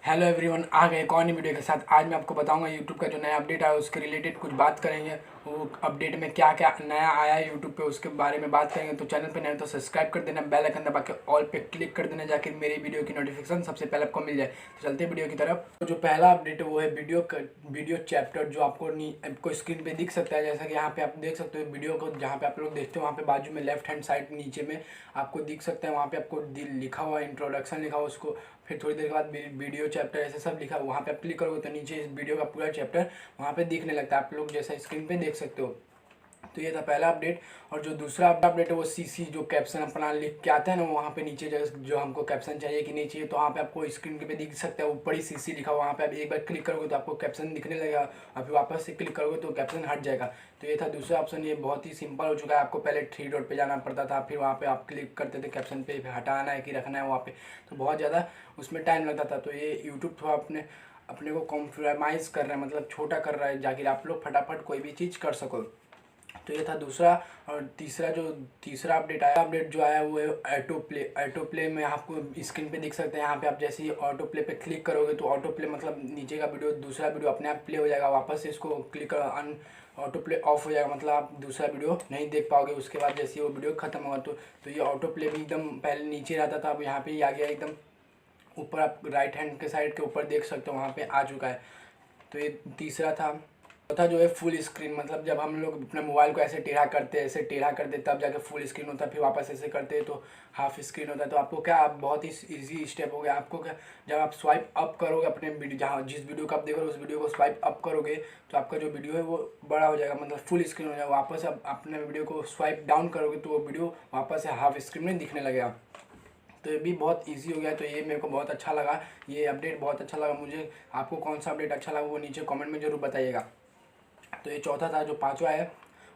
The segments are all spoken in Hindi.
हेलो एवरीवन, आ गए एक और नई वीडियो के साथ। आज मैं आपको बताऊंगा यूट्यूब का जो नया अपडेट आया उसके रिलेटेड कुछ बात करेंगे। वो अपडेट में क्या क्या नया आया है यूट्यूब पे उसके बारे में बात करेंगे। तो चैनल पे नए तो सब्सक्राइब कर देना, बेल आइकन दबा के ऑल पे क्लिक कर देना, जाकर मेरी वीडियो की नोटिफिकेशन सबसे पहले आपको मिल जाए। तो चलते हैं वीडियो की तरफ। तो जो पहला अपडेट है वो है वीडियो चैप्टर, जो आपको स्क्रीन पे दिख सकता है। जैसा कि यहाँ पे आप देख सकते हो वीडियो को, जहाँ पे आप लोग देखते हो वहाँ पे बाजू में लेफ्ट हैंड साइड नीचे में आपको दिख सकता है। वहाँ पे आपको लिखा हुआ इंट्रोडक्शन लिखा हुआ, उसको फिर थोड़ी देर के बाद वीडियो चैप्टर ऐसे सब लिखा हुआ, वहाँ पे आप क्लिक करोगे तो नीचे इस वीडियो का पूरा चैप्टर वहाँ पे दिखने लगता है। आप लोग जैसा स्क्रीन पे देख सकते हो। तो ये था पहला अपडेट। और जो दूसरा अपडेट है वो सीसी, जो कैप्शन अपना लिख के आता है ना, वहाँ पे नीचे जो हमको कैप्शन चाहिए कि नहीं चाहिए, तो वहाँ पे आपको स्क्रीन पे दिख सकता है ऊपर ही सीसी लिखा हुआ। वहाँ पे आप एक बार क्लिक करोगे तो आपको कैप्शन दिखने लगेगा, और फिर वापस से क्लिक करोगे तो कैप्शन हट जाएगा। तो ये था दूसरा ऑप्शन। ये बहुत ही सिंपल हो चुका है। आपको पहले थ्री डॉट पे जाना पड़ता था, फिर वहाँ पे आप क्लिक करते थे कैप्शन पे, हटाना है कि रखना है वहाँ पे, तो बहुत ज़्यादा उसमें टाइम लगता था। तो ये यूट्यूब थोड़ा अपने को कॉम्प्रोमाइज़ कर रहा है, मतलब छोटा कर रहा है, जाकर आप लोग फटाफट कोई भी चीज़ कर सको। तो ये था दूसरा। और तीसरा अपडेट जो आया वो है ऑटो प्ले में आपको स्क्रीन पे दिख सकते हैं। यहाँ पे आप जैसे ही ऑटो प्ले पे क्लिक करोगे तो ऑटो प्ले मतलब नीचे का वीडियो, दूसरा वीडियो अपने आप प्ले हो जाएगा। वापस से इसको क्लिक कर ऑटो प्ले ऑफ हो जाएगा, मतलब आप दूसरा वीडियो नहीं देख पाओगे उसके बाद, जैसे ही वो वीडियो खत्म होगा। तो ये ऑटो प्ले भी एकदम पहले नीचे रहता था, अब यहाँ पे ही आ गया एकदम ऊपर। आप राइट हैंड के साइड के ऊपर देख सकते हो, वहाँ पे आ चुका है। तो ये तीसरा था। चौथा जो है फुल स्क्रीन, मतलब जब हम लोग अपने मोबाइल को ऐसे टेढ़ा करते तब जाके फुल स्क्रीन होता है, फिर वापस ऐसे करते हैं तो हाफ स्क्रीन होता है। तो आपको क्या, आप बहुत ही इजी स्टेप हो गया आपको क्या, जब आप स्वाइप अप करोगे अपने वीडियो, जहाँ जिस वीडियो को आप देख रहे हो उस वीडियो को स्वाइप अप करोगे तो आपका जो वीडियो है वो बड़ा हो जाएगा, मतलब फुल स्क्रीन हो जाएगा। वापस आप अपने वीडियो को स्वाइप डाउन करोगे तो वो वीडियो वापस से हाफ स्क्रीन में दिखने लगेगा। तो ये भी बहुत इजी हो गया। तो ये मेरे को बहुत अच्छा लगा, ये अपडेट बहुत अच्छा लगा मुझे। आपको कौन सा अपडेट अच्छा लगा वो नीचे कमेंट में ज़रूर बताइएगा। तो ये चौथा था। जो पांचवा है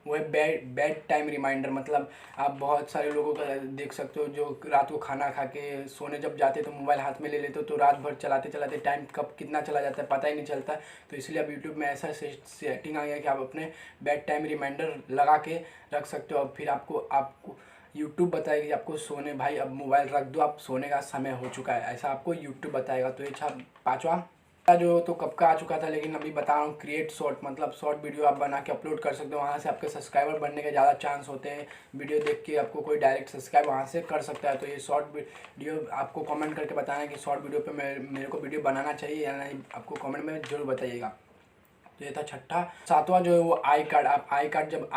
वो है बेड टाइम रिमाइंडर, मतलब आप बहुत सारे लोगों का देख सकते हो जो रात को खाना खा के सोने जब जाते तो मोबाइल हाथ में ले लेते हो, तो रात भर चलाते चलाते टाइम कब कितना चला जाता है पता ही नहीं चलता। तो इसलिए अब यूट्यूब में ऐसा सेटिंग आ गया कि आप अपने बेड टाइम रिमाइंडर लगा के रख सकते हो। अब फिर आपको यूट्यूब बताएगा कि आपको सोने, भाई अब मोबाइल रख दो, आप सोने का समय हो चुका है, ऐसा आपको यूट्यूब बताएगा। तो ये था पाँचवा। जो तो कब का आ चुका था, लेकिन अभी बता रहा हूँ क्रिएट शॉर्ट, मतलब शॉर्ट वीडियो आप बना के अपलोड कर सकते हो। वहाँ से आपके सब्सक्राइबर बनने के ज़्यादा चांस होते हैं। वीडियो देख के आपको कोई डायरेक्ट सब्सक्राइब वहाँ से कर सकता है। तो ये शॉर्ट वीडियो आपको कमेंट करके बताना है कि शॉर्ट वीडियो पे मेरे को वीडियो बनाना चाहिए या नहीं, आपको कमेंट में ज़रूर बताइएगा। तो ये था छठा। सातवां जो है वो आई कार्ड। आप आई कार्ड जब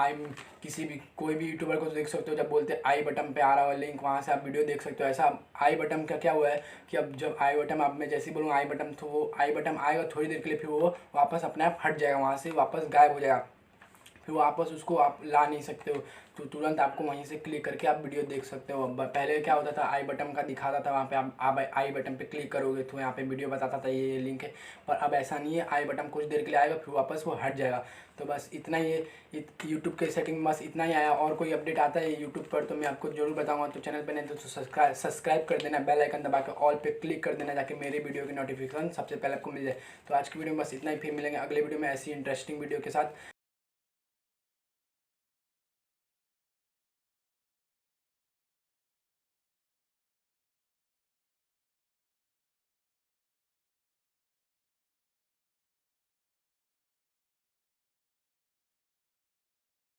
किसी भी कोई भी यूट्यूबर को देख सकते हो, जब बोलते हैं आई बटन पे आ रहा है लिंक, वहाँ से आप वीडियो देख सकते हो। ऐसा आई बटन का क्या हुआ है कि अब जब आई बटन, आप मैं जैसे ही बोलूँ आई बटन, तो वो आई बटन आएगा थोड़ी देर के लिए, फिर वो वापस अपने आप हट जाएगा, वहाँ से वापस गायब हो जाएगा, फिर वापस उसको आप ला नहीं सकते हो। तो तुरंत आपको वहीं से क्लिक करके आप वीडियो देख सकते हो। पहले क्या होता था, आई बटन का दिखाता था, वहाँ पे आप आई बटन पे क्लिक करोगे तो यहाँ पे वीडियो बताता था ये लिंक है। पर अब ऐसा नहीं है, आई बटन कुछ देर के लिए आएगा फिर वापस वो हट जाएगा। तो बस इतना ही यूट्यूब के सेटिंग बस इतना ही आया। और कोई अपडेट आता है यूट्यूब पर तो मैं आपको जरूर बताऊँगा। तो चैनल पर नहीं तो सब्सक्राइब कर देना, बेल आइकन दबा के ऑल पे क्लिक कर देना, जाके मेरी वीडियो की नोटिफिकेशन सबसे पहले आपको मिल जाए। तो आज की वीडियो में बस इतना ही, फिर मिलेंगे अगले वीडियो में ऐसी इंटरेस्टिंग वीडियो के साथ।